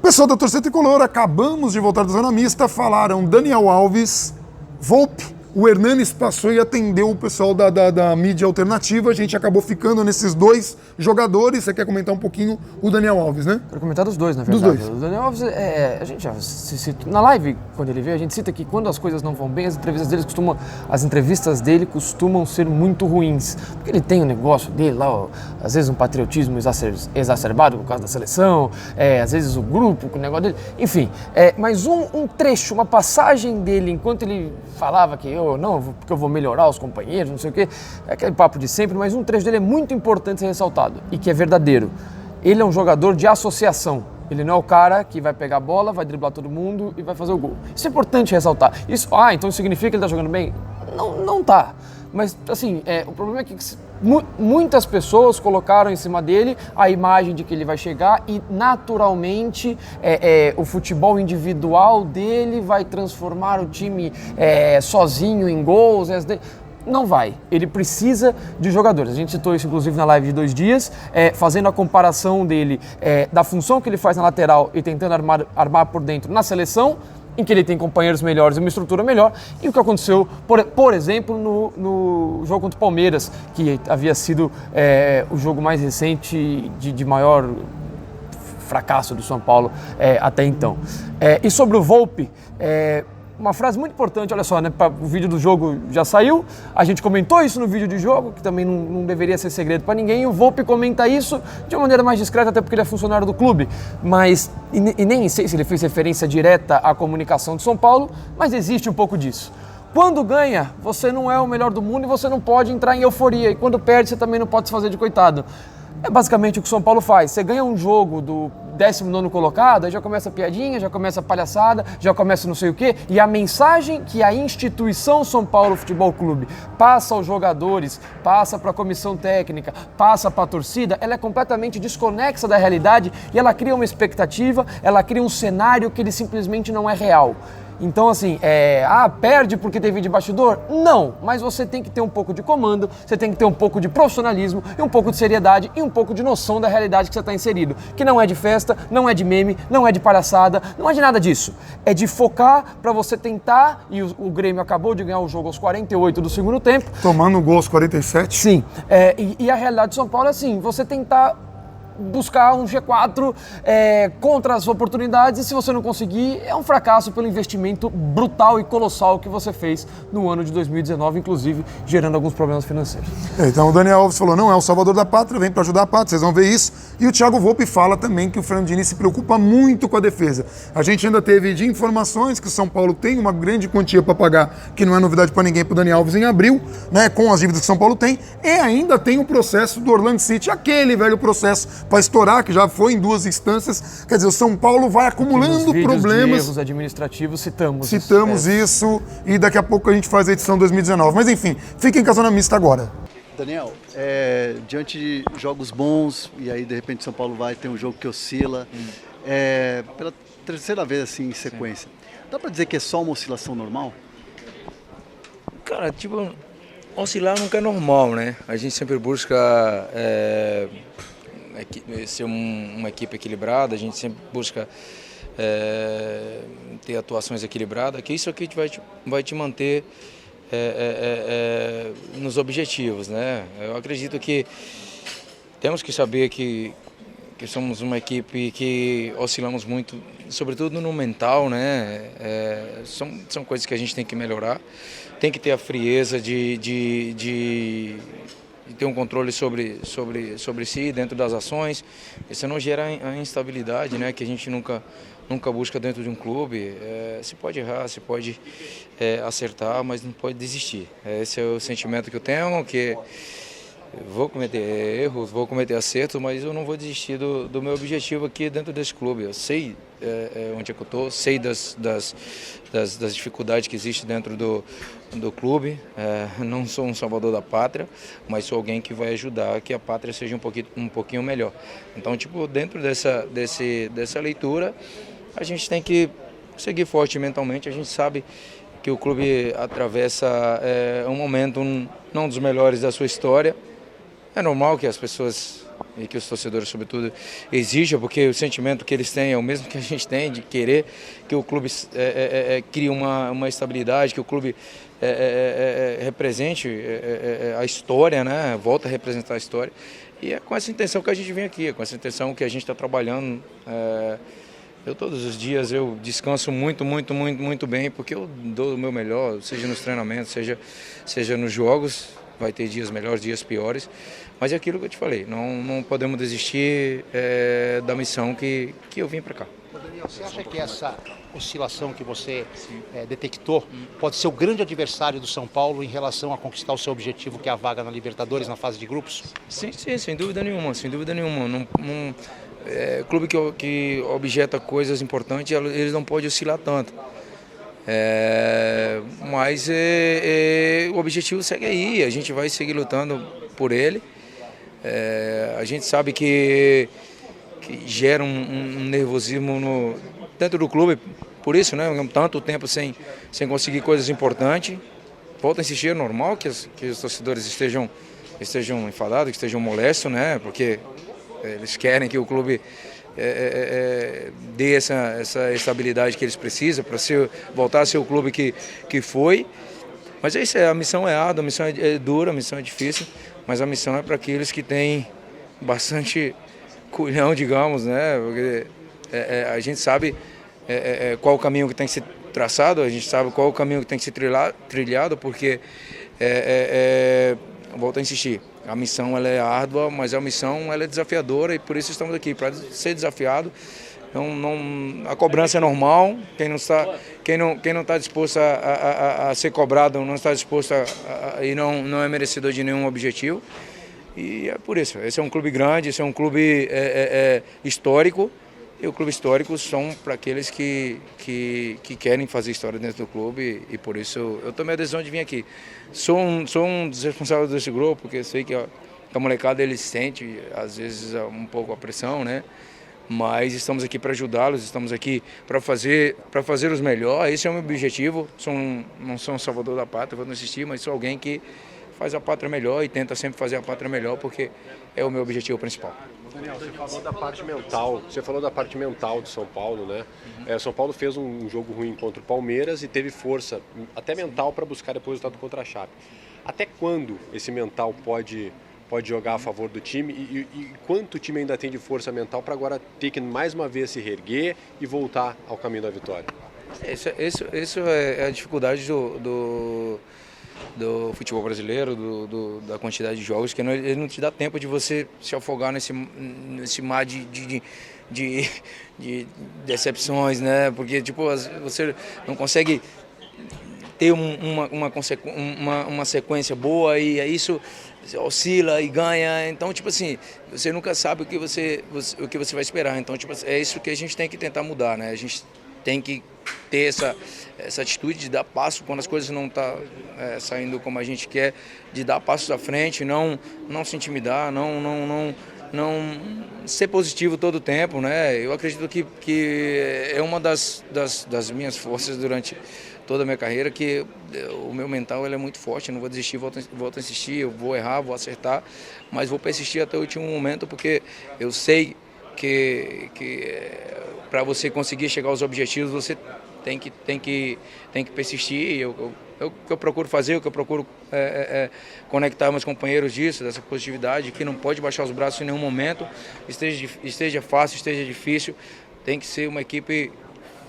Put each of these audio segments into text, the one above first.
Pessoal da torcida tricolor, acabamos de voltar da zona mista, falaram Daniel Alves, Volpi, o Hernanes passou e atendeu o pessoal da mídia alternativa, a gente acabou ficando nesses dois jogadores. Você quer comentar um pouquinho o Daniel Alves, né? Quero comentar dos dois, na verdade. Dos dois. O Daniel Alves, a gente já cita, na live, quando ele veio, a gente cita que quando as coisas não vão bem, as entrevistas dele costumam ser muito ruins. Porque ele tem o negócio dele lá, ó, às vezes um patriotismo exacerbado por causa da seleção, às vezes o grupo, com o negócio dele, enfim. Mas um trecho, uma passagem dele, enquanto ele falava que porque eu vou melhorar os companheiros, não sei o quê, é aquele papo de sempre, mas um trecho dele é muito importante ser ressaltado e que é verdadeiro. Ele é um jogador de associação. Ele não é o cara que vai pegar a bola, vai driblar todo mundo e vai fazer o gol. Isso é importante ressaltar. Então isso significa que ele está jogando bem? Não tá. Mas, assim, o problema é que muitas pessoas colocaram em cima dele a imagem de que ele vai chegar e, naturalmente, o futebol individual dele vai transformar o time sozinho em gols. Não vai. Ele precisa de jogadores. A gente citou isso, inclusive, na live de 2 dias, fazendo a comparação dele da função que ele faz na lateral e tentando armar por dentro na seleção, em que ele tem companheiros melhores e uma estrutura melhor, e o que aconteceu, por exemplo, no jogo contra o Palmeiras, que havia sido o jogo mais recente de maior fracasso do São Paulo até então. E sobre o Volpi, uma frase muito importante, olha só, né? O vídeo do jogo já saiu, a gente comentou isso no vídeo de jogo, que também não deveria ser segredo para ninguém, e o Volpi comenta isso de uma maneira mais discreta, até porque ele é funcionário do clube, mas, e nem sei se ele fez referência direta à comunicação de São Paulo, mas existe um pouco disso. Quando ganha, você não é o melhor do mundo e você não pode entrar em euforia, e quando perde, você também não pode se fazer de coitado. É basicamente o que o São Paulo faz. Você ganha um jogo do 19º colocado, aí já começa a piadinha, já começa a palhaçada, já começa não sei o quê, e a mensagem que a instituição São Paulo Futebol Clube passa aos jogadores, passa para a comissão técnica, passa para a torcida, ela é completamente desconexa da realidade e ela cria uma expectativa, ela cria um cenário que ele simplesmente não é real. Então, assim, perde porque teve de bastidor? Não, mas você tem que ter um pouco de comando, você tem que ter um pouco de profissionalismo e um pouco de seriedade e um pouco de noção da realidade que você está inserido. Que não é de festa, não é de meme, não é de palhaçada, não é de nada disso. É de focar para você tentar, e o Grêmio acabou de ganhar o jogo aos 48 do segundo tempo. Tomando o gol aos 47. Sim, e a realidade de São Paulo é assim, você tentar buscar um G4 contra as oportunidades, e se você não conseguir, é um fracasso pelo investimento brutal e colossal que você fez no ano de 2019, inclusive gerando alguns problemas financeiros. Então o Daniel Alves falou, não é o salvador da pátria, vem para ajudar a pátria, vocês vão ver isso. E o Thiago Volpi fala também que o Fernando Diniz se preocupa muito com a defesa. A gente ainda teve de informações que o São Paulo tem uma grande quantia para pagar, que não é novidade para ninguém, para o Daniel Alves em abril, né, com as dívidas que o São Paulo tem, e ainda tem o processo do Orlando City, aquele velho processo para estourar, que já foi em 2 instâncias. Quer dizer, o São Paulo vai acumulando problemas. De erros administrativos, citamos isso, e daqui a pouco a gente faz a edição 2019. Mas enfim, fiquem em zona mista agora. Daniel, diante de jogos bons, e aí de repente São Paulo vai ter um jogo que oscila, pela 3ª vez assim em sequência, dá pra dizer que é só uma oscilação normal? Cara, tipo, oscilar nunca é normal, né? A gente sempre busca ser uma equipe equilibrada, a gente sempre busca ter atuações equilibradas, que isso aqui vai te manter nos objetivos, né? Eu acredito que temos que saber que somos uma equipe que oscilamos muito, sobretudo no mental, né? São coisas que a gente tem que melhorar, tem que ter a frieza de ter um controle sobre si, dentro das ações, isso não gera a instabilidade, né, que a gente nunca busca dentro de um clube. Se pode errar, se pode acertar, mas não pode desistir. Esse é o sentimento que eu tenho, que vou cometer erros, vou cometer acertos, mas eu não vou desistir do meu objetivo aqui dentro desse clube. Eu sei onde é que eu estou, sei das dificuldades que existem dentro do clube. Não sou um salvador da pátria, mas sou alguém que vai ajudar que a pátria seja um pouquinho melhor. Então, tipo, dentro dessa leitura, a gente tem que seguir forte mentalmente. A gente sabe que o clube atravessa um momento não dos melhores da sua história. É normal que as pessoas e que os torcedores, sobretudo, exijam, porque o sentimento que eles têm é o mesmo que a gente tem, de querer que o clube crie uma estabilidade, que o clube represente a história, né? Volta a representar a história. E é com essa intenção que a gente vem aqui, é com essa intenção que a gente está trabalhando. Eu todos os dias eu descanso muito bem, porque eu dou o meu melhor, seja nos treinamentos, seja nos jogos. Vai ter dias melhores, dias piores, mas é aquilo que eu te falei, não podemos desistir da missão que eu vim para cá. Daniel, você acha que essa oscilação que você detectou pode ser o grande adversário do São Paulo em relação a conquistar o seu objetivo, que é a vaga na Libertadores, na fase de grupos? Sim, sem dúvida nenhuma, sem dúvida nenhuma. Clube que objeta coisas importantes, eles não podem oscilar tanto. Mas o objetivo segue aí, a gente vai seguir lutando por ele. A gente sabe que gera um nervosismo dentro do clube, por isso, né? Tanto tempo sem conseguir coisas importantes. Volto a insistir, é normal que os torcedores estejam enfadados, que estejam molestos, né? Porque eles querem que o clube dê essa estabilidade que eles precisam para voltar a ser o clube que foi. Mas é isso, a missão é árdua, a missão é dura, a missão é difícil, mas a missão é para aqueles que têm bastante culhão, digamos, né? Porque a gente sabe qual o caminho que tem que ser traçado, a gente sabe qual o caminho que tem que ser trilhado, porque volto a insistir, a missão ela é árdua, mas a missão ela é desafiadora e por isso estamos aqui, para ser desafiado. A cobrança é normal, quem não está disposto a ser cobrado não está disposto e não é merecedor de nenhum objetivo. E é por isso, esse é um clube grande, esse é um clube histórico, e o clube histórico são para aqueles que querem fazer história dentro do clube, e por isso eu tomei a decisão de vir aqui. Sou um dos responsáveis desse grupo, porque sei que a molecada ele sente às vezes um pouco a pressão, né? Mas estamos aqui para ajudá-los, estamos aqui para fazer os melhores. Esse é o meu objetivo. Não sou um salvador da pátria, vou não assistir, mas sou alguém que faz a pátria melhor e tenta sempre fazer a pátria melhor, porque é o meu objetivo principal. Daniel, você falou da parte mental do São Paulo, né? São Paulo fez um jogo ruim contra o Palmeiras e teve força, até mental, para buscar depois o resultado contra a Chape. Até quando esse mental pode jogar a favor do time e quanto o time ainda tem de força mental para agora ter que mais uma vez se reerguer e voltar ao caminho da vitória? Isso é a dificuldade do futebol brasileiro, da quantidade de jogos, que ele não te dá tempo de você se afogar nesse mar de decepções, né? Porque tipo, você não consegue ter uma sequência boa e isso oscila e ganha, então tipo assim, você nunca sabe o que você vai esperar, então tipo, é isso que a gente tem que tentar mudar, né? A gente tem que ter essa atitude de dar passo quando as coisas não estão saindo como a gente quer, de dar passos à frente, não se intimidar, não ser positivo todo o tempo, né? Eu acredito que é uma das minhas forças durante toda a minha carreira, que o meu mental ele é muito forte, eu não vou desistir, volto a insistir, eu vou errar, vou acertar, mas vou persistir até o último momento, porque eu sei que para você conseguir chegar aos objetivos, você tem que persistir. O que eu procuro fazer, o que eu procuro conectar meus companheiros disso, dessa positividade, que não pode baixar os braços em nenhum momento, esteja fácil, esteja difícil, tem que ser uma equipe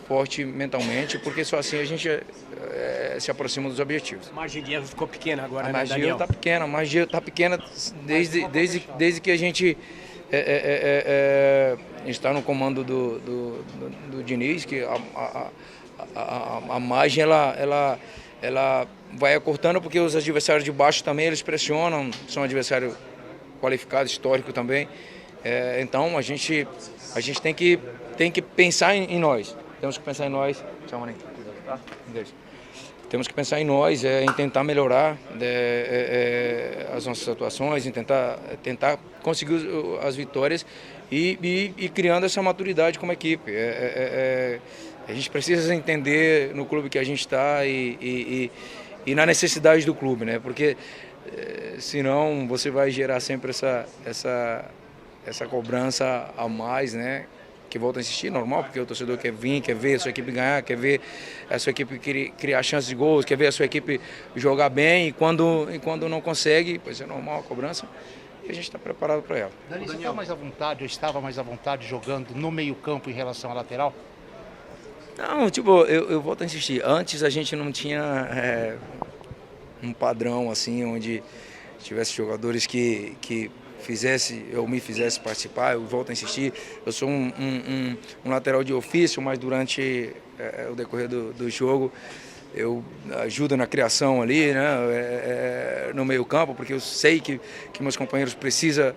forte mentalmente, porque só assim a gente se aproxima dos objetivos. A margem de erro ficou pequena agora, né, Daniel? A margem está pequena desde que a gente está no comando do Diniz, que a margem ela vai acortando, porque os adversários de baixo também eles pressionam, são adversário qualificado, histórico também. Então a gente tem que pensar em nós. Temos que pensar em nós. Tchau, Maninho. Tá? Temos que pensar em nós, em tentar melhorar as nossas atuações, em tentar conseguir as vitórias e criando essa maturidade como equipe. A gente precisa entender no clube que a gente está e na necessidade do clube, né? Porque senão você vai gerar sempre essa cobrança a mais, né? Que volta a insistir, normal, porque o torcedor quer vir, quer ver a sua equipe ganhar, quer ver a sua equipe criar chances de gols, quer ver a sua equipe jogar bem, e quando não consegue, pois é normal a cobrança, e a gente está preparado para ela. Dani, você está mais à vontade, ou estava mais à vontade jogando no meio-campo em relação à lateral? Não, tipo, eu volto a insistir, antes a gente não tinha um padrão assim, onde tivesse jogadores que me fizesse participar. Eu volto a insistir, eu sou um lateral de ofício, mas durante o decorrer do jogo eu ajudo na criação ali, né, no meio campo, porque eu sei que meus companheiros precisam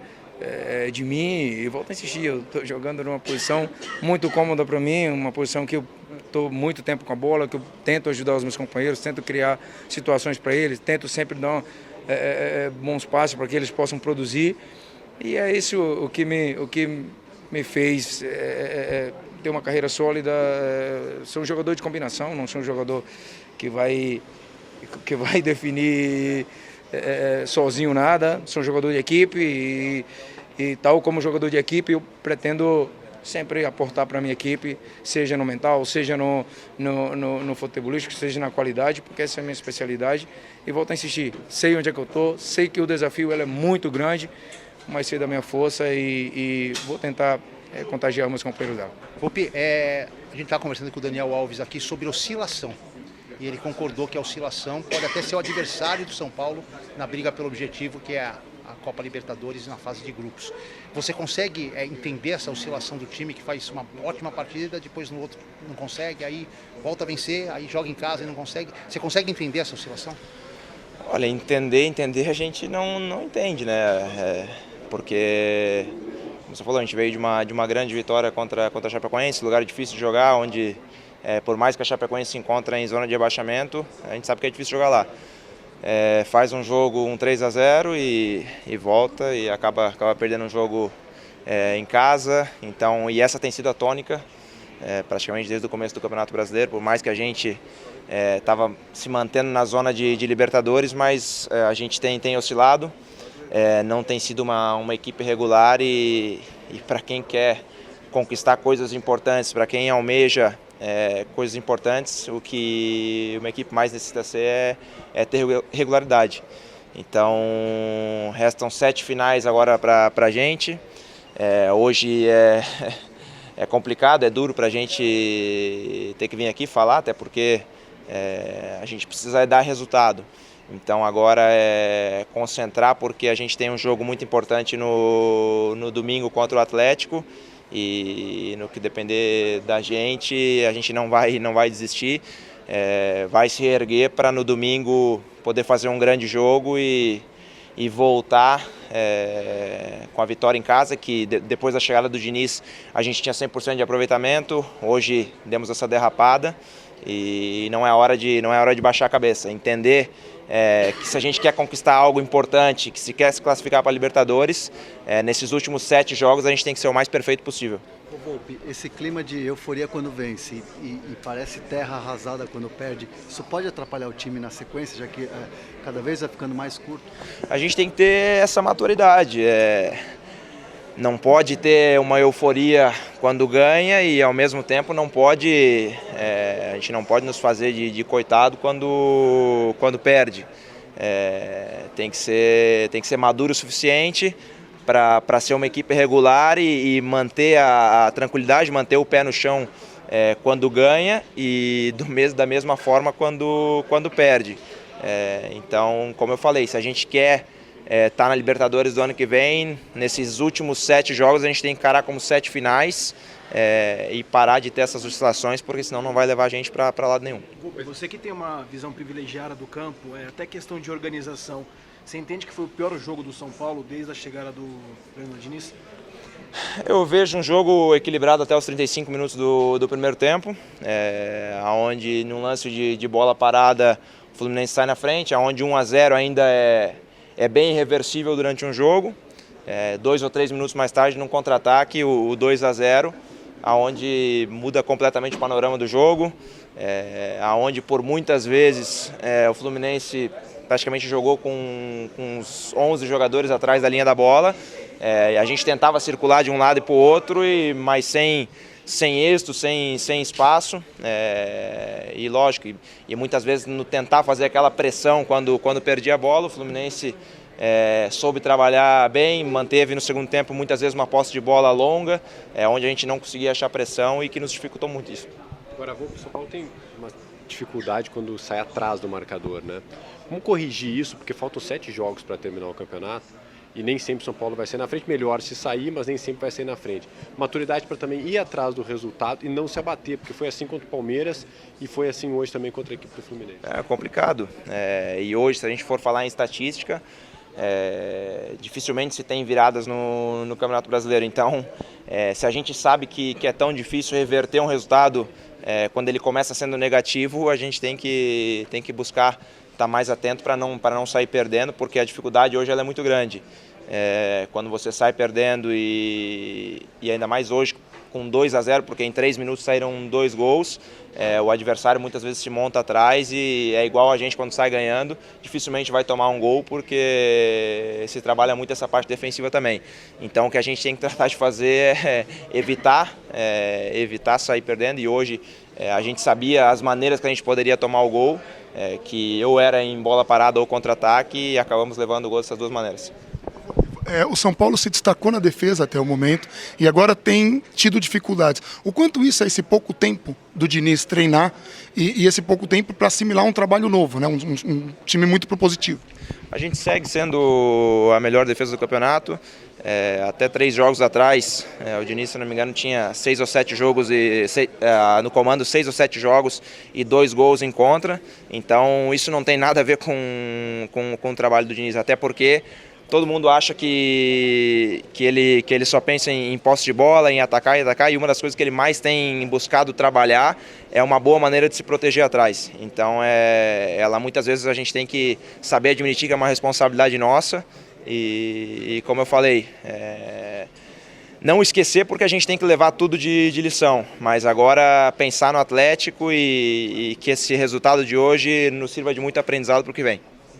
de mim, e volto a insistir, eu estou jogando numa posição muito cômoda para mim, uma posição que eu estou muito tempo com a bola, que eu tento ajudar os meus companheiros, tento criar situações para eles, tento sempre dar bons passos para que eles possam produzir, e é isso o que me fez ter uma carreira sólida. Sou um jogador de combinação, não sou um jogador que vai definir sozinho nada, sou um jogador de equipe e tal como jogador de equipe eu pretendo sempre aportar para a minha equipe, seja no mental, seja no futebolístico, seja na qualidade, porque essa é a minha especialidade. E volto a insistir, sei onde é que eu estou, sei que o desafio é muito grande, mas sei da minha força e vou tentar contagiar meus companheiros dela. Volpi, a gente está conversando com o Daniel Alves aqui sobre oscilação. E ele concordou que a oscilação pode até ser o adversário do São Paulo na briga pelo objetivo, que é a Copa Libertadores na fase de grupos. Você consegue entender essa oscilação do time que faz uma ótima partida, depois no outro não consegue, aí volta a vencer, aí joga em casa e não consegue? Você consegue entender essa oscilação? Olha, entender a gente não entende, né? Porque, como você falou, a gente veio de uma grande vitória contra a Chapecoense, lugar difícil de jogar, onde por mais que a Chapecoense se encontre em zona de abaixamento, a gente sabe que é difícil jogar lá. Faz um jogo 3-0 e volta e acaba perdendo um jogo em casa. Então, e essa tem sido a tônica praticamente desde o começo do Campeonato Brasileiro, por mais que a gente estava se mantendo na zona de Libertadores, mas a gente tem oscilado, não tem sido uma equipe regular e para quem quer conquistar coisas importantes, para quem almeja coisas importantes, o que uma equipe mais necessita ser é ter regularidade. Então, restam 7 finais agora para a gente. Hoje é complicado, é duro para a gente ter que vir aqui falar, até porque a gente precisa dar resultado. Então agora é concentrar, porque a gente tem um jogo muito importante no domingo contra o Atlético. E no que depender da gente não vai desistir, vai se reerguer para no domingo poder fazer um grande jogo e voltar com a vitória em casa, que depois da chegada do Diniz a gente tinha 100% de aproveitamento, hoje demos essa derrapada e não é hora de baixar a cabeça, entender que se a gente quer conquistar algo importante, que se quer se classificar para a Libertadores, nesses últimos 7 jogos a gente tem que ser o mais perfeito possível. Volpi, esse clima de euforia quando vence e parece terra arrasada quando perde, isso pode atrapalhar o time na sequência, já que cada vez vai ficando mais curto? A gente tem que ter essa maturidade. Não pode ter uma euforia quando ganha e ao mesmo tempo a gente não pode nos fazer de coitado quando perde. Tem que ser maduro o suficiente para ser uma equipe regular e manter a tranquilidade, manter o pé no chão quando ganha e da mesma forma quando perde. Então, como eu falei, se a gente quer tá na Libertadores do ano que vem, nesses últimos 7 jogos a gente tem que encarar como 7 finais e parar de ter essas oscilações, porque senão não vai levar a gente para lado nenhum. Você que tem uma visão privilegiada do campo, até questão de organização, você entende que foi o pior jogo do São Paulo desde a chegada do Fernando Diniz? Eu vejo um jogo equilibrado até os 35 minutos do primeiro tempo, onde num lance de bola parada o Fluminense sai na frente, onde 1-0 ainda é bem irreversível durante um jogo. 2 ou 3 minutos mais tarde, num contra-ataque, o 2-0, onde muda completamente o panorama do jogo, onde por muitas vezes o Fluminense praticamente jogou com uns 11 jogadores atrás da linha da bola A gente tentava circular de um lado e para o outro, mas sem êxito, sem espaço, e lógico, e muitas vezes no tentar fazer aquela pressão quando perdia a bola, o Fluminense soube trabalhar bem, manteve no segundo tempo muitas vezes uma posse de bola longa, onde a gente não conseguia achar pressão e que nos dificultou muito isso. Agora, o São Paulo tem uma dificuldade quando sai atrás do marcador, né? Como corrigir isso? Porque faltam 7 jogos para terminar o campeonato. E nem sempre São Paulo vai ser na frente, melhor se sair, mas nem sempre vai ser na frente. Maturidade para também ir atrás do resultado e não se abater, porque foi assim contra o Palmeiras e foi assim hoje também contra a equipe do Fluminense. É complicado, e hoje, se a gente for falar em estatística, dificilmente se tem viradas no Campeonato Brasileiro. Então, se a gente sabe que é tão difícil reverter um resultado quando ele começa sendo negativo, a gente tem que buscar estar mais atento para não sair perdendo, porque a dificuldade hoje ela é muito grande. Quando você sai perdendo e ainda mais hoje com 2-0, porque em 3 minutos saíram 2 gols, o adversário muitas vezes se monta atrás e é igual a gente quando sai ganhando, dificilmente vai tomar um gol porque se trabalha muito essa parte defensiva também. Então o que a gente tem que tratar de fazer é evitar sair perdendo, e hoje a gente sabia as maneiras que a gente poderia tomar o gol, que ou era em bola parada ou contra-ataque, e acabamos levando o gol dessas duas maneiras. O São Paulo se destacou na defesa até o momento e agora tem tido dificuldades. O quanto isso é esse pouco tempo do Diniz treinar e esse pouco tempo para assimilar um trabalho novo, né? Um time muito propositivo? A gente segue sendo a melhor defesa do campeonato. Até 3 jogos atrás, o Diniz, se não me engano, tinha 6 ou 7 jogos no comando, 6 ou 7 jogos e 2 gols em contra. Então isso não tem nada a ver com o trabalho do Diniz, até porque todo mundo acha que ele só pensa em posse de bola, em atacar, e uma das coisas que ele mais tem buscado trabalhar é uma boa maneira de se proteger atrás. Então, muitas vezes a gente tem que saber admitir que é uma responsabilidade nossa e como eu falei, não esquecer, porque a gente tem que levar tudo de lição, mas agora pensar no Atlético e que esse resultado de hoje nos sirva de muito aprendizado para o que vem.